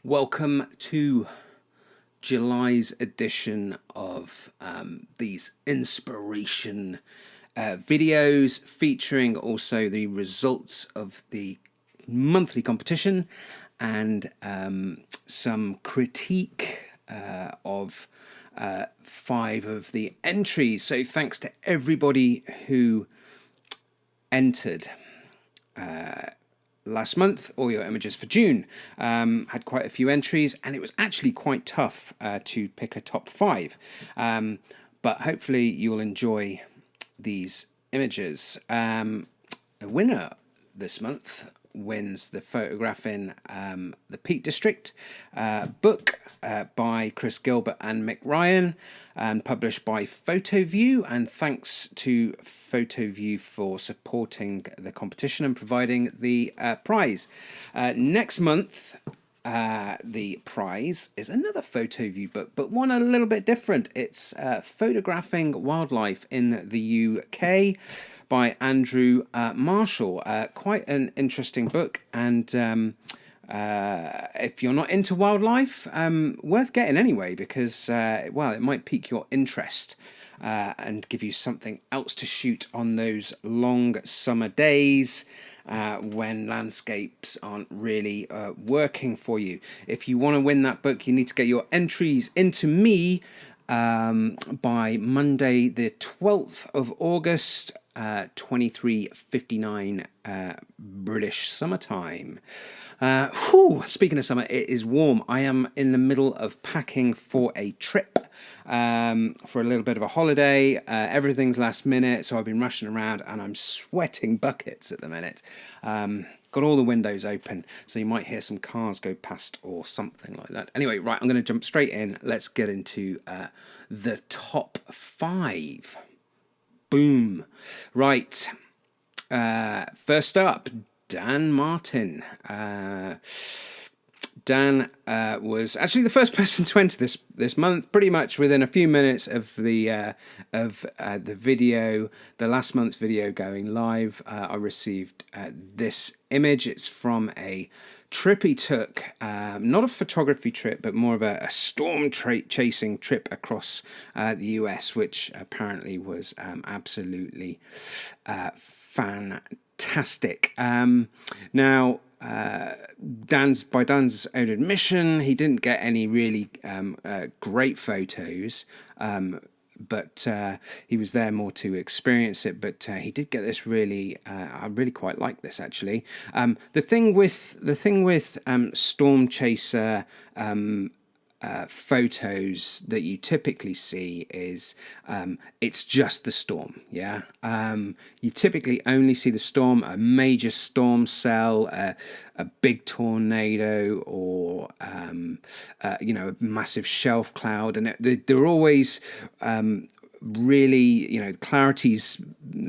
Welcome to July's edition of these inspiration videos featuring also the results of the monthly competition and some critique of 5 of the entries. So thanks to everybody who entered last month. All your images for June had quite a few entries, and it was actually quite tough to pick a top 5, but hopefully you'll enjoy these images. A winner this month wins the Photographing the Peak District book by Chris Gilbert and Mick Ryan, and published by FotoVue. And thanks to FotoVue for supporting the competition and providing the prize. Next month, the prize is another FotoVue book, but one a little bit different. It's Photographing Wildlife in the UK by Andrew Marshall. Quite an interesting book, and if you're not into wildlife, worth getting anyway, because well, it might pique your interest and give you something else to shoot on those long summer days when landscapes aren't really working for you. If you want to win that book, you need to get your entries into me by Monday the 12th of August, 23:59 British summertime. Speaking of summer, it is warm. I am in the middle of packing for a trip, for a little bit of a holiday. Everything's last minute, so I've been rushing around and I'm sweating buckets at the minute. Got all the windows open, so you might hear some cars go past or something like that. Anyway, right, I'm going to jump straight in. Let's get into the top 5. Boom. Right. First up, Dan Martin. Dan was actually the first person to enter this month, pretty much within a few minutes of the video, the last month's video going live. I received this image. It's from a trip he took, not a photography trip, but more of a storm chasing trip across the US, which apparently was absolutely fantastic. Now, by Dan's own admission, he didn't get any really great photos, but he was there more to experience it. But he did get this really. I really quite like this, actually. The thing with storm chaser photos that you typically see is it's just the storm. You typically only see the storm, a major storm cell, a big tornado, or a massive shelf cloud, and they're always really, clarity's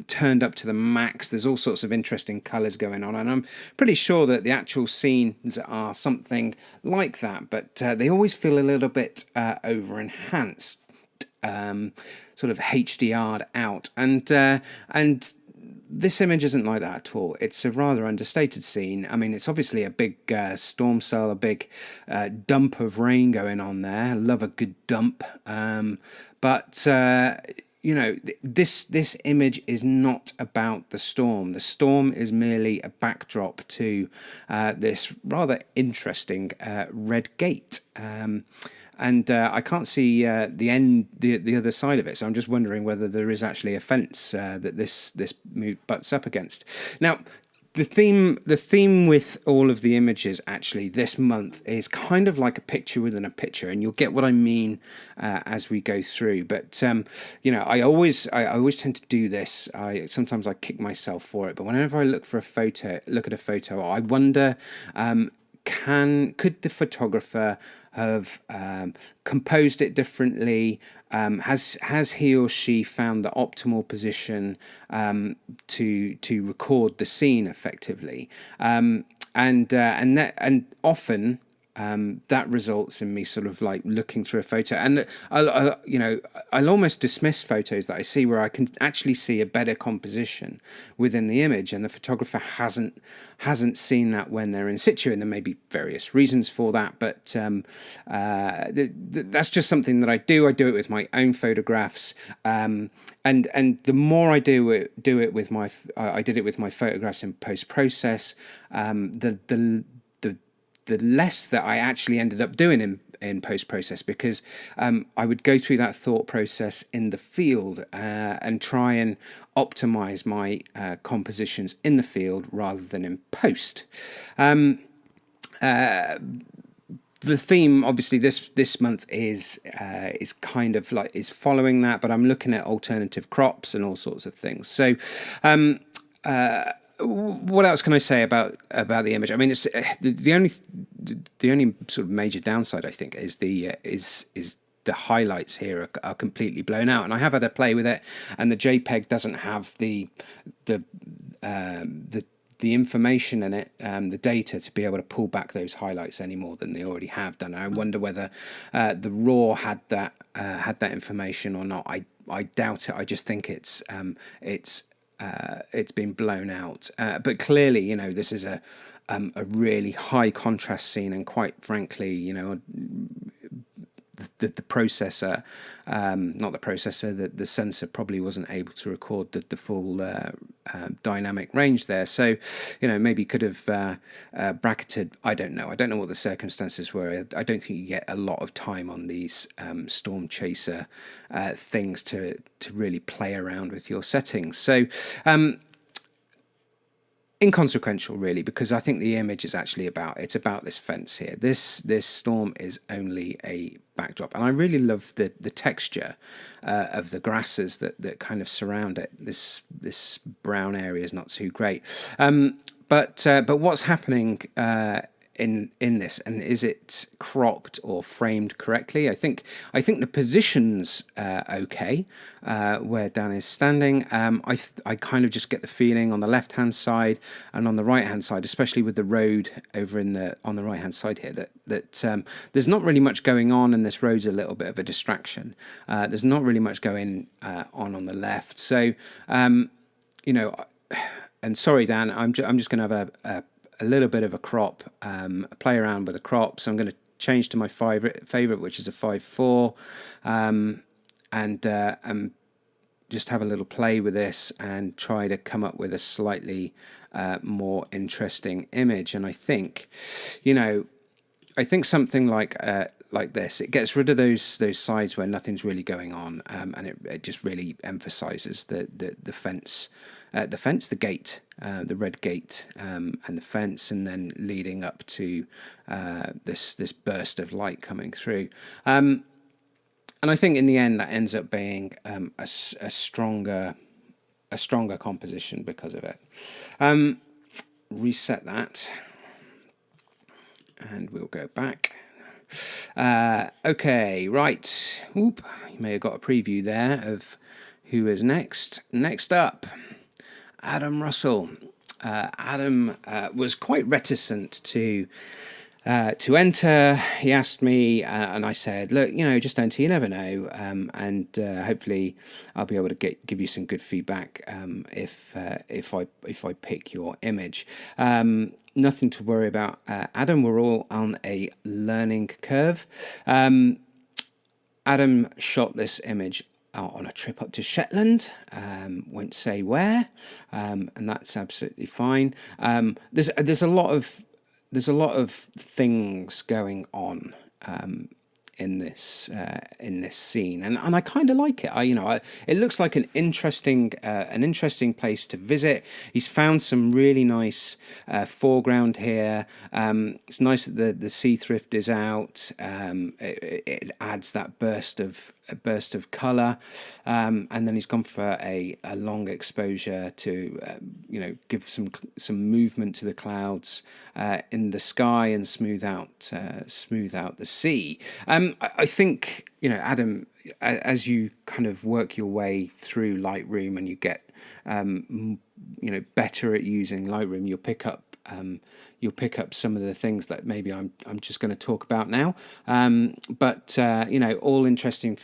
turned up to the max. There's all sorts of interesting colors going on, and I'm pretty sure that the actual scenes are something like that, but they always feel a little bit over enhanced, sort of HDR'd out, and this image isn't like that at all. It's a rather understated scene. I mean, it's obviously a big storm cell, a big dump of rain going on there. I love a good dump. But this image is not about the storm. The storm is merely a backdrop to this rather interesting red gate. And I can't see the other side of it, so I'm just wondering whether there is actually a fence that this move butts up against. Now, the theme with all of the images actually this month is kind of like a picture within a picture, and you'll get what I mean as we go through. But I always tend to do this. Sometimes I kick myself for it, but whenever I look at a photo, I wonder, could the photographer have composed it differently? Has he or she found the optimal position to record the scene effectively? And often that results in me sort of like looking through a photo, and I'll almost dismiss photos that I see where I can actually see a better composition within the image, and the photographer hasn't seen that when they're in situ, and there may be various reasons for that, but that's just something that I do. I do it with my own photographs, and the more I do it with my I did it with my photographs in post process, the less that I actually ended up doing in post process, because I would go through that thought process in the field and try and optimize my compositions in the field rather than in post. The theme, obviously, this month is kind of like is following that, but I'm looking at alternative crops and all sorts of things. So. What else can I say about the image? I mean, it's the only sort of major downside, I think, is the highlights here are completely blown out, and I have had a play with it, and the JPEG doesn't have the information in it, the data to be able to pull back those highlights any more than they already have done. And I wonder whether the RAW had that information or not. I doubt it. I just think it's been blown out, but clearly, this is a really high contrast scene, and quite frankly, the processor, not the processor, the sensor probably wasn't able to record the full dynamic range there. So, maybe could have bracketed. I don't know what the circumstances were. I don't think you get a lot of time on these storm chaser things to really play around with your settings. So. Inconsequential, really, because I think the image is actually about this fence here. This storm is only a backdrop, and I really love the texture of the grasses that kind of surround it. This brown area is not too great, but what's happening in this, and is it cropped or framed correctly? I think the position's okay where Dan is standing. I kind of just get the feeling on the left hand side and on the right hand side, especially with the road over on the right hand side here, that there's not really much going on, and this road's a little bit of a distraction. There's not really much going on the left, so and sorry, Dan, I'm just going to have a little bit of a crop, play around with the crop. So I'm going to change to my favorite, which is a 5:4, and just have a little play with this and try to come up with a slightly more interesting image. And I think something like this, it gets rid of those sides where nothing's really going on, and it just really emphasizes the fence. The gate, the red gate, and the fence, and then leading up to this burst of light coming through. And I think in the end that ends up being a stronger composition because of it. Reset that, and we'll go back. Okay, right. Oop, you may have got a preview there of who is next. Next up, Adam Russell. Adam was quite reticent to enter. He asked me, and I said, "Look, just enter. You never know, and hopefully, I'll be able to give you some good feedback if I pick your image. Nothing to worry about, Adam. We're all on a learning curve." Adam shot this image on a trip up to Shetland, won't say where, and that's absolutely fine. There's a lot of things going on in this scene, and I kind of like it. It looks like an interesting place to visit. He's found some really nice foreground here. It's nice that the sea thrift is out. It adds that burst of colour, and then he's gone for a long exposure to give some movement to the clouds in the sky and smooth out the sea. I think Adam, as you kind of work your way through Lightroom and you get better at using Lightroom, you'll pick up you'll pick up some of the things that maybe I'm just going to talk about now. But all interesting,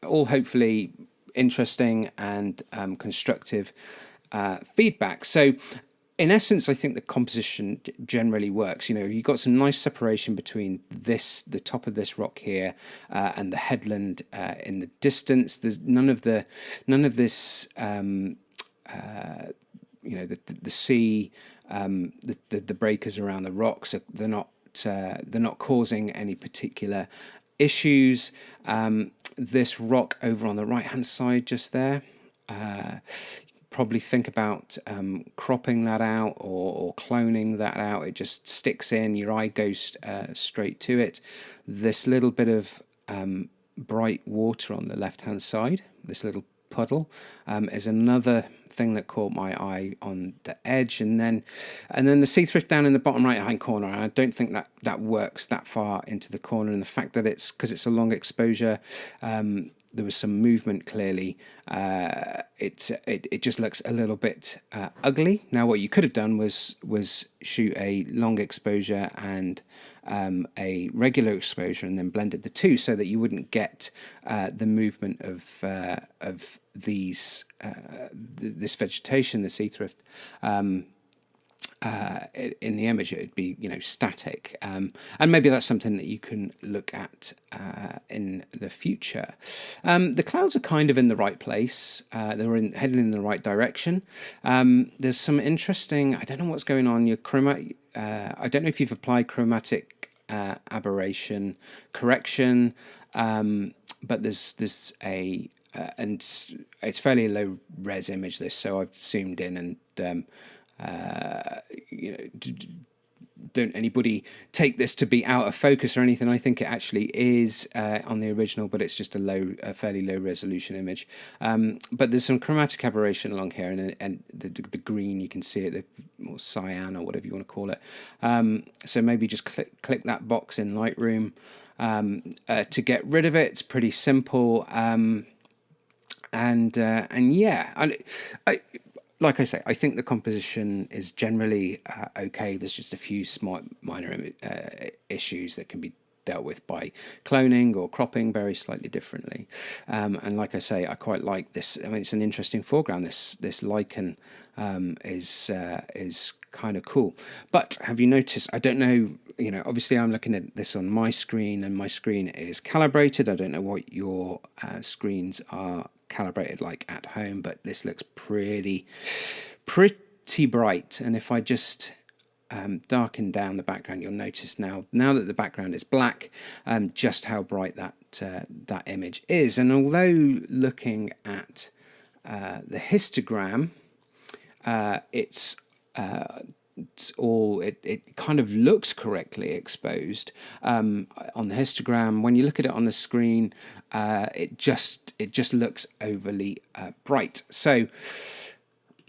all hopefully interesting and constructive feedback. So in essence, I think the composition generally works. You've got some nice separation between the top of this rock here, and the headland in the distance. There's none of this, the sea, the breakers around the rocks. They're not causing any particular issues. This rock over on the right hand side, just there. Probably think about cropping that out or cloning that out. It just sticks in, your eye goes straight to it. This little bit of bright water on the left hand side, this little puddle, is another thing that caught my eye on the edge. And then the sea thrift down in the bottom right hand corner, and I don't think that works that far into the corner, and the fact that because it's a long exposure, there was some movement clearly. It just looks a little bit ugly. Now, what you could have done was shoot a long exposure and a regular exposure, and then blended the two so that you wouldn't get the movement of these this vegetation, the sea thrift. In the image, it'd be static, and maybe that's something that you can look at in the future. The clouds are kind of in the right place. They're heading in the right direction. There's some interesting. I don't know what's going on. I don't know if you've applied chromatic aberration correction, but there's a and it's fairly low res image. So I've zoomed in and. Don't anybody take this to be out of focus or anything. I think it actually is on the original, but it's just a fairly low resolution image. But there's some chromatic aberration along here, and the green, you can see it, or cyan or whatever you want to call it. So maybe just click that box in Lightroom to get rid of it. It's pretty simple. And yeah, like I say, I think the composition is generally okay. There's just a few minor issues that can be dealt with by cloning or cropping very slightly differently. And like I say, I quite like this. I mean, it's an interesting foreground. This lichen is kind of cool. But have you noticed? I don't know. Obviously, I'm looking at this on my screen, and my screen is calibrated. I don't know what your screens are calibrated like at home, but this looks pretty bright. And if I just darken down the background, you'll notice now that the background is black, just how bright that image is. And although looking at the histogram, it kind of looks correctly exposed on the histogram. When you look at it on the screen, it just looks overly bright. So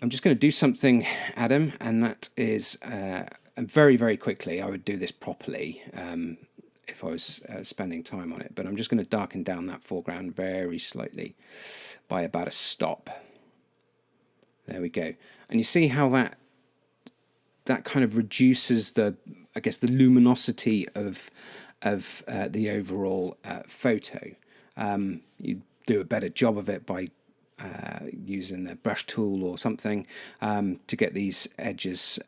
I'm just going to do something, Adam, and that is very, very quickly. I would do this properly if I was spending time on it, but I'm just going to darken down that foreground very slightly by about a stop. There we go. And you see how that kind of reduces the luminosity of the overall photo. You do a better job of it by using the brush tool or something to get these edges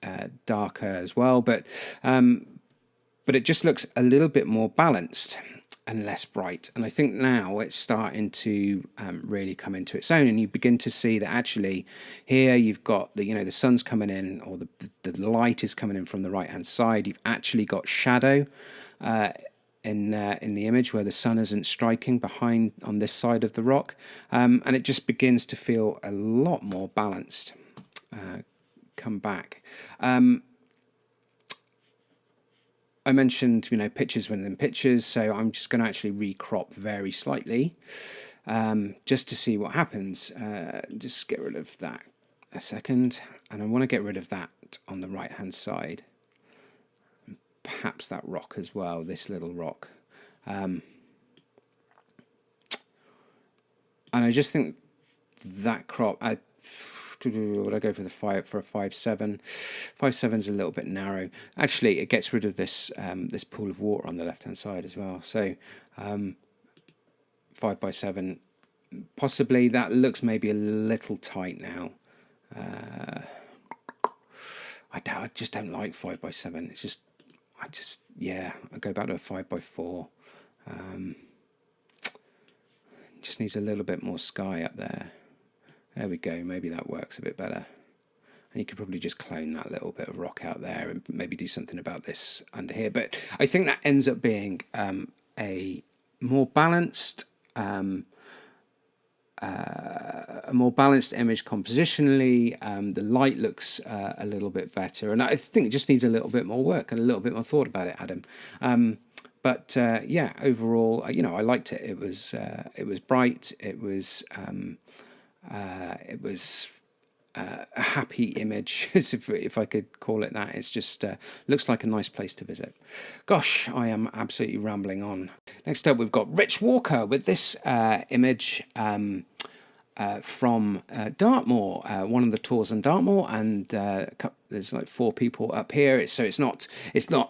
darker as well. But it just looks a little bit more balanced and less bright. And I think now it's starting to really come into its own, and you begin to see that actually here you've got the sun's coming in, or the light is coming in from the right hand side. You've actually got shadow in the image where the sun isn't striking behind on this side of the rock, and it just begins to feel a lot more balanced. Come back. I mentioned, pictures within pictures, so I'm just going to actually recrop very slightly, just to see what happens. Just get rid of that a second, and I want to get rid of that on the right-hand side. Perhaps that rock as well, this little rock. And I just think that crop, would I go for the 5.7? 5.7's a little bit narrow. Actually, it gets rid of this this pool of water on the left hand side as well. So 5x7, possibly. That looks maybe a little tight now. I just don't like 5x7. It's just, yeah, I go back to a 5x4. Just needs a little bit more sky up there. There we go. Maybe that works a bit better. And you could probably just clone that little bit of rock out there and maybe do something about this under here. But I think that ends up being a more balanced image compositionally. The light looks a little bit better, and I think it just needs a little bit more work and a little bit more thought about it, Adam. But yeah, overall, I liked it. It was bright. It was a happy image, if I could call it that. It's just looks like a nice place to visit. Gosh, I am absolutely rambling on. Next up, we've got Rich Walker with this image from Dartmoor, one of the tours in Dartmoor, and there's like 4 people up here. So it's not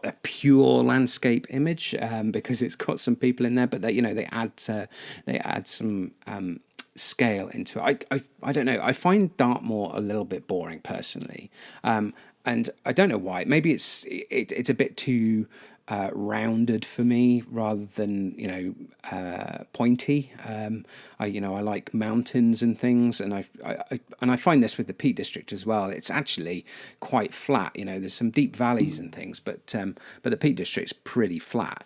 a pure landscape image because it's got some people in there, but they add some scale into it. I don't know. I find Dartmoor a little bit boring personally, and I don't know why. Maybe it's a bit too rounded for me rather than pointy. I like mountains and things, and I find this with the Peak District as well. It's actually quite flat. There's some deep valleys and things, but the Peak District's pretty flat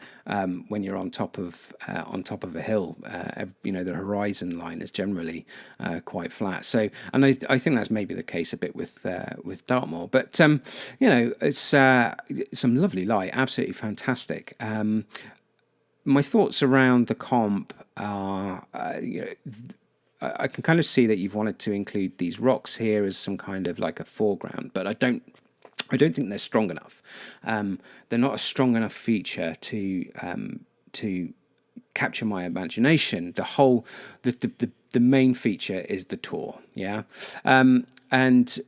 when you're on top of a hill. The horizon line is generally quite flat. So, and I think that's maybe the case a bit with Dartmoor. But it's some lovely light, absolutely fantastic. My thoughts around the comp are, I can kind of see that you've wanted to include these rocks here as some kind of like a foreground, but I don't think they're strong enough. They're not a strong enough feature to capture my imagination. The main feature is the tour, yeah, and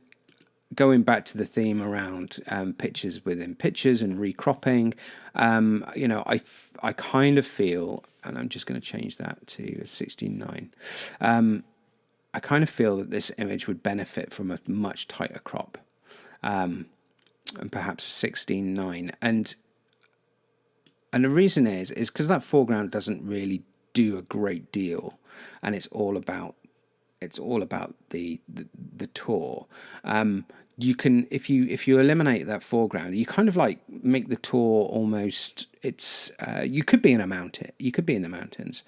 going back to the theme around pictures within pictures and recropping, I kind of feel, and I'm just going to change that to a 16:9. I kind of feel that this image would benefit from a much tighter crop, and perhaps a 16:9. And the reason is because that foreground doesn't really do a great deal, and it's all about the tour. You can, if you eliminate that foreground, you kind of like make the tour almost. It's you could be in a mountain. You could be in the mountains.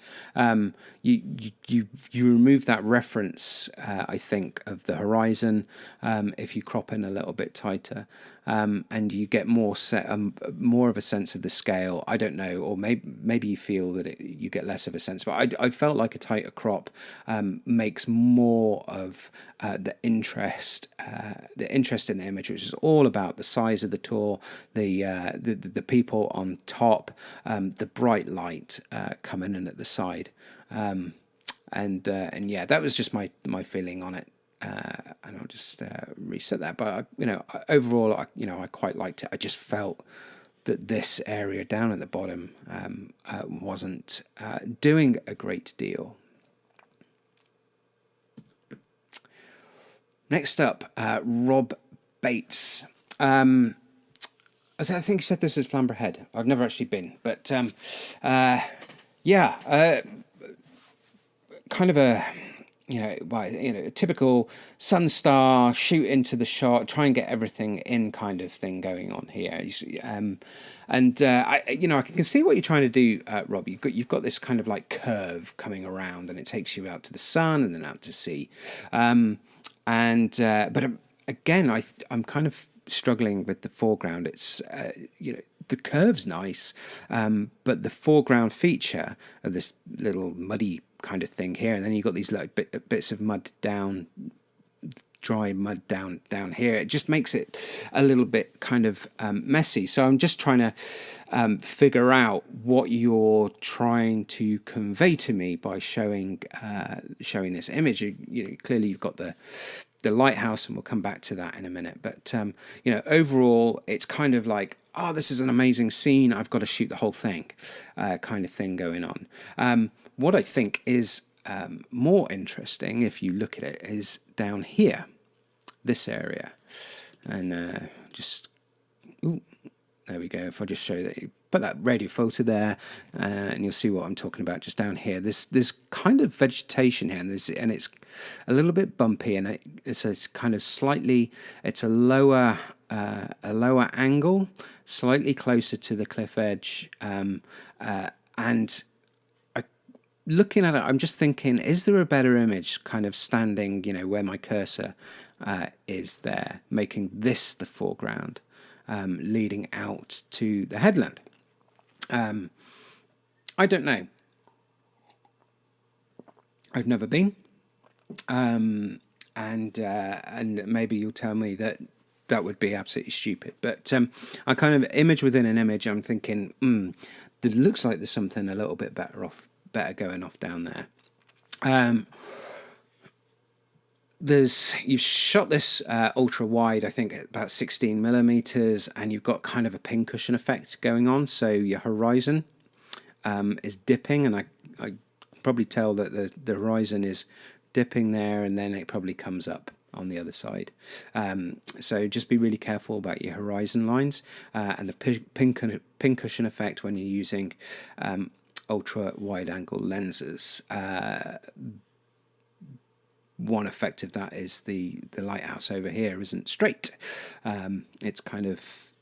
You remove that reference, I think, of the horizon. If you crop in a little bit tighter, and you get more of a sense of the scale. I don't know, or maybe you feel that you get less of a sense. But I felt like a tighter crop makes more of the interest in the image, which is all about the size of the tour, the people on top, the bright light coming in at the side, and yeah, that was just my feeling on it. And I'll just reset that. But overall, I quite liked it. I just felt that this area down at the bottom wasn't doing a great deal. Next up, Rob Bates. I think he said this is Flamborough Head. I've never actually been, but kind of a typical Sunstar, shoot into the shot, try and get everything in kind of thing going on here. I can see what you're trying to do, Rob. You've got this kind of like curve coming around, and it takes you out to the sun and then out to sea. But again, I'm kind of struggling with the foreground. It's the curve's nice, but the foreground feature of this little muddy kind of thing here, and then you've got these like bits of mud down dry mud down here. It just makes it a little bit kind of messy. So I'm just trying to figure out what you're trying to convey to me by showing this image. Clearly you've got the lighthouse, and we'll come back to that in a minute. But overall, it's kind of like, oh, this is an amazing scene, I've got to shoot the whole thing, kind of thing going on. What I think is more interesting, if you look at it, is down here, this area, and there we go. If I just show that, you put that radio filter there, and you'll see what I'm talking about. Just down here, there's kind of vegetation here, and it's a little bit bumpy, and it's a kind of slightly, it's a lower angle, slightly closer to the cliff edge, and looking at it, I'm just thinking, is there a better image kind of standing, where my cursor is there, making this the foreground, leading out to the headland? I don't know. I've never been. And maybe you'll tell me that would be absolutely stupid. But I kind of image within an image, I'm thinking, it looks like there's something a little bit better going off down there. You've shot this ultra wide, I think about 16 millimeters, and you've got kind of a pincushion effect going on. So your horizon is dipping, and I probably tell that the horizon is dipping there, and then it probably comes up on the other side. So just be really careful about your horizon lines and the pincushion effect when you're using ultra wide angle lenses. One effect of that is the lighthouse over here isn't straight. It's kind of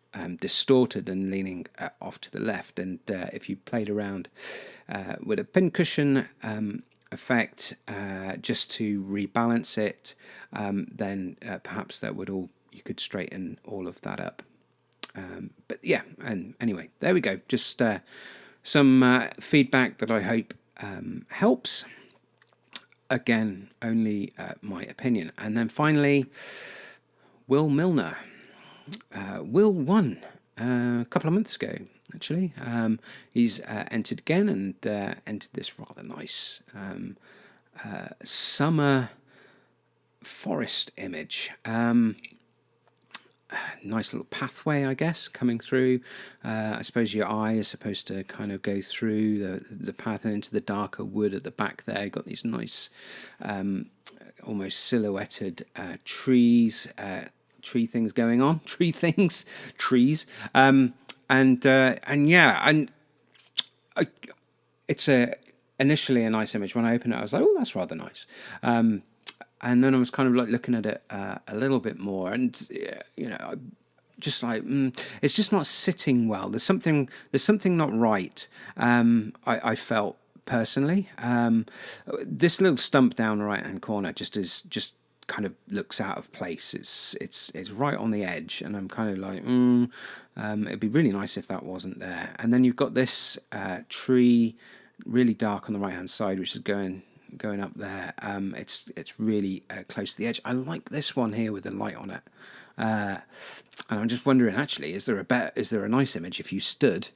distorted and leaning off to the left, and if you played around with a pincushion effect just to rebalance it, then perhaps you could straighten all of that up. But yeah, and anyway, there we go. Just some feedback that I hope helps. Again, only my opinion. And then finally, Will Milner. Will won a couple of months ago, actually. He's entered again, and entered this rather nice summer forest image. Nice little pathway, I guess, coming through. I suppose your eye is supposed to kind of go through the path and into the darker wood at the back there. You've got these nice, almost silhouetted trees, tree things going on. Trees. It's initially a nice image. When I opened it, I was like, oh, that's rather nice. And then I was kind of like looking at it a little bit more, and just like it's just not sitting well. There's something not right. I felt personally. This little stump down the right hand corner just kind of looks out of place. It's right on the edge, and I'm kind of like, it'd be really nice if that wasn't there. And then you've got this tree, really dark on the right hand side, which is going up there. It's really close to the edge. I like this one here with the light on it, and I'm just wondering, actually, is there a nice image if you stood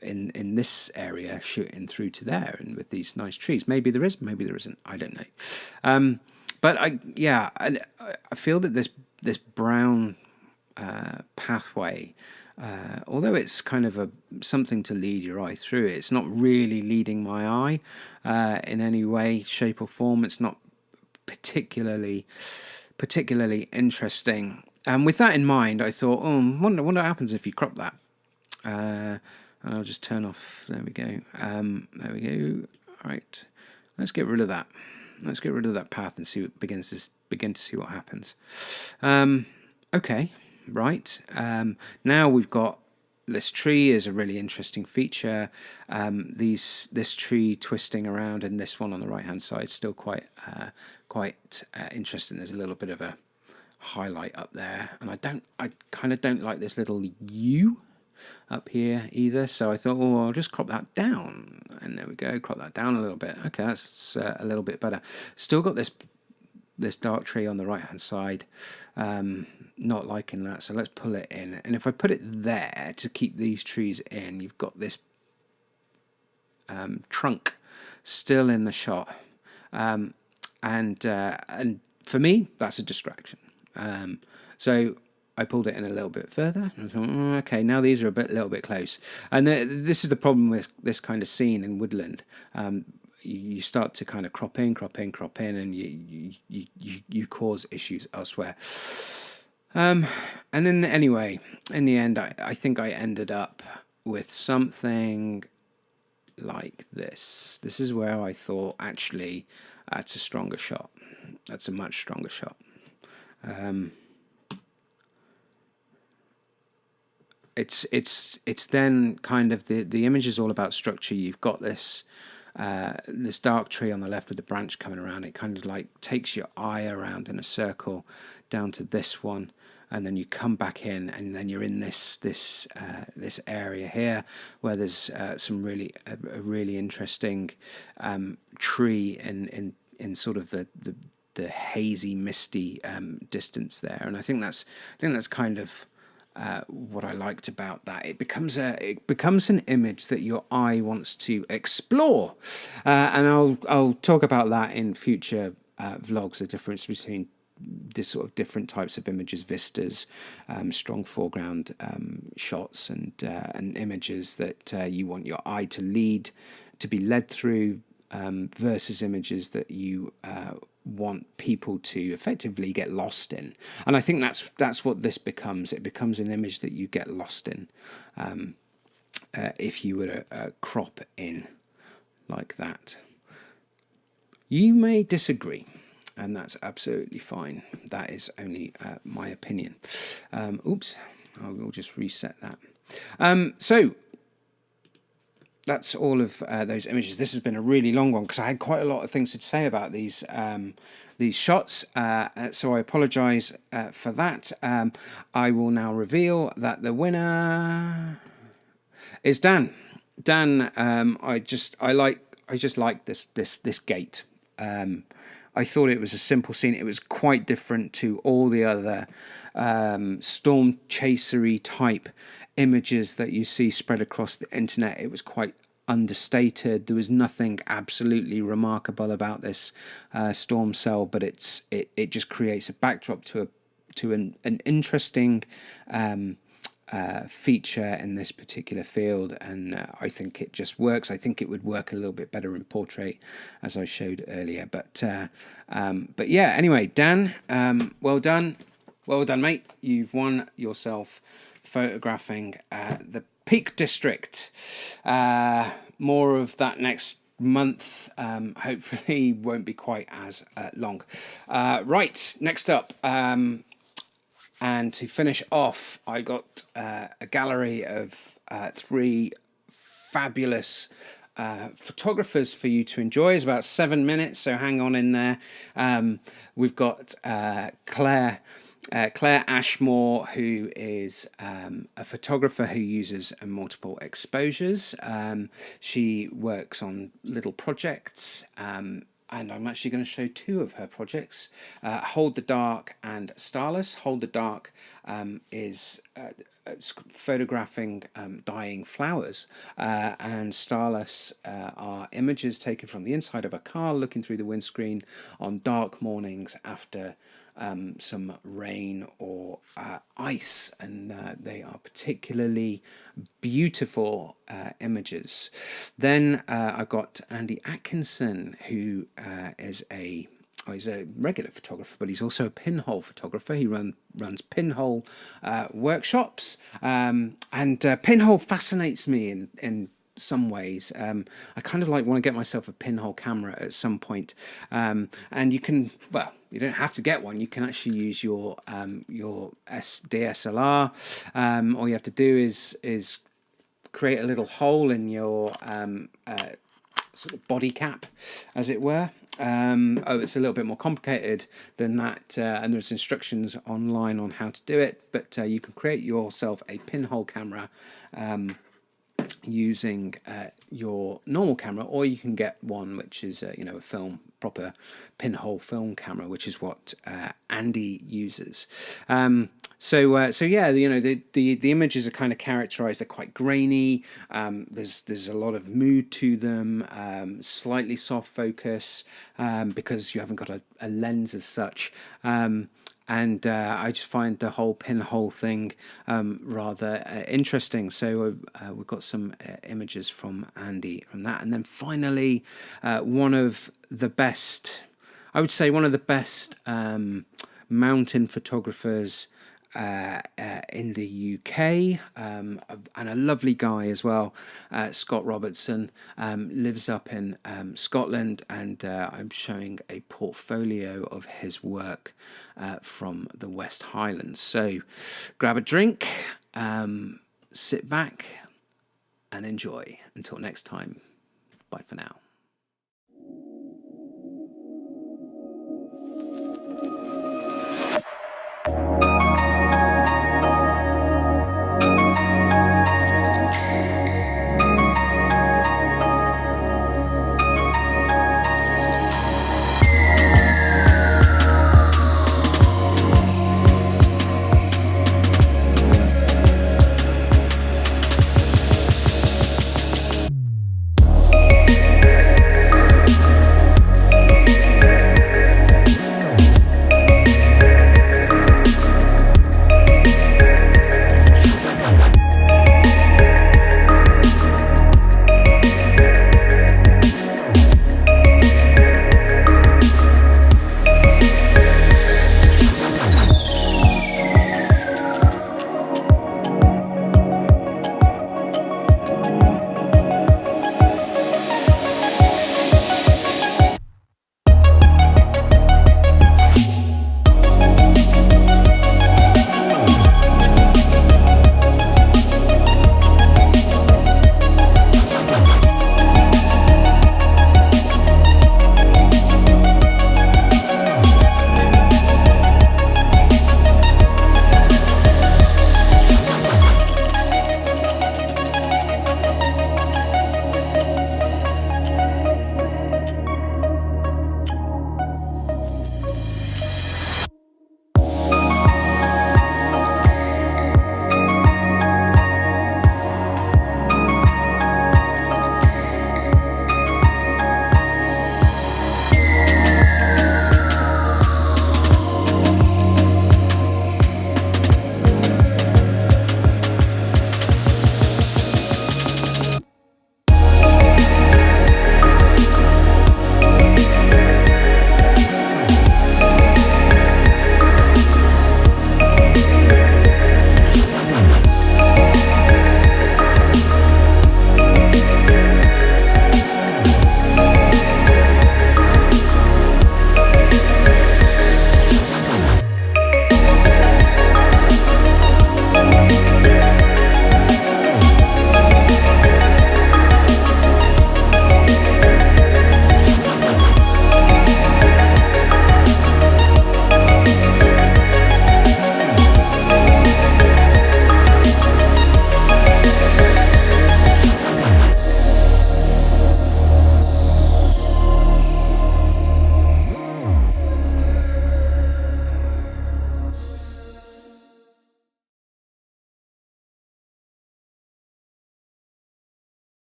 in this area shooting through to there, and with these nice trees? Maybe there is, maybe there isn't. I don't know. But I feel that this brown pathway, although it's kind of something to lead your eye through, it's not really leading my eye in any way, shape or form. It's not particularly interesting. And with that in mind, I thought, wonder what happens if you crop that. And I'll just turn off. There we go. There we go. All right. Let's get rid of that. Let's get rid of that path and begin to see what happens. Okay. Right, now we've got this tree is a really interesting feature. This tree twisting around, and this one on the right hand side still quite interesting. There's a little bit of a highlight up there, and I kind of don't like this little U up here either. So I thought, I'll just crop that down, and there we go. Crop that down a little bit. Okay, that's a little bit better. Still got this this dark tree on the right hand side. Not liking that, so let's pull it in. And if I put it there to keep these trees in, you've got this trunk still in the shot, and for me that's a distraction. So I pulled it in a little bit further. And I thought, okay, now these are a little bit close. And this is the problem with this kind of scene in woodland. You start to kind of crop in, and you cause issues elsewhere. And then anyway, in the end, I think I ended up with something like this. This is where I thought, actually, that's a stronger shot. That's a much stronger shot. It's then kind of the image is all about structure. You've got this this dark tree on the left with the branch coming around. It kind of like takes your eye around in a circle down to this one, and then you come back in, and then you're in this area here where there's some really really interesting tree in sort of the hazy, misty distance there. And I think that's kind of what I liked about that. It becomes an image that your eye wants to explore, and I'll talk about that in future vlogs. The difference between this sort of different types of images, vistas, strong foreground shots, and images that you want your eye to be led through, versus images that you want people to effectively get lost in. And I think that's what this becomes. It becomes an image that you get lost in if you were to crop in like that. You may disagree, and that's absolutely fine. That is only my opinion. Oops, I will just reset that. So that's all of those images. This has been a really long one because I had quite a lot of things to say about these shots. So I apologise for that. I will now reveal that the winner is Dan. Dan, I just like this gate. I thought it was a simple scene. It was quite different to all the other storm chasery type images that you see spread across the internet. It was quite understated. There was nothing absolutely remarkable about this storm cell, but it just creates a backdrop to an interesting feature in this particular field, and I think it just works. I think it would work a little bit better in portrait, as I showed earlier. But yeah. Anyway, Dan, well done, mate. You've won yourself photographing the Peak District. More of that next month. Hopefully, won't be quite as long. Right, next up. And to finish off, I got a gallery of 3 fabulous photographers for you to enjoy. It's about 7 minutes, so hang on in there. We've got Claire Ashmore, who is a photographer who uses multiple exposures. She works on little projects, and I'm actually going to show 2 of her projects, Hold the Dark and Starless. Hold the Dark is photographing dying flowers, and Starless are images taken from the inside of a car looking through the windscreen on dark mornings after some rain or ice, and they are particularly beautiful images. Then I got Andy Atkinson, who is he's a regular photographer, but he's also a pinhole photographer. He runs pinhole workshops, and pinhole fascinates me in some ways. I kind of want to get myself a pinhole camera at some point, and you can, well, you don't have to get one. You can actually use your DSLR. All you have to do is create a little hole in your sort of body cap, as it were. It's a little bit more complicated than that, and there's instructions online on how to do it, but you can create yourself a pinhole camera using your normal camera, or you can get one which is a proper pinhole film camera, which is what Andy uses. So yeah, the images are kind of characterized. They're quite grainy. There's a lot of mood to them. Slightly soft focus because you haven't got a lens as such. And I just find the whole pinhole thing rather interesting. So we've got some images from Andy from that. And then finally, one of the best mountain photographers in the UK, and a lovely guy as well, Scott Robertson, lives up in Scotland, and I'm showing a portfolio of his work from the West Highlands. So grab a drink, sit back and enjoy. Until next time, bye for now.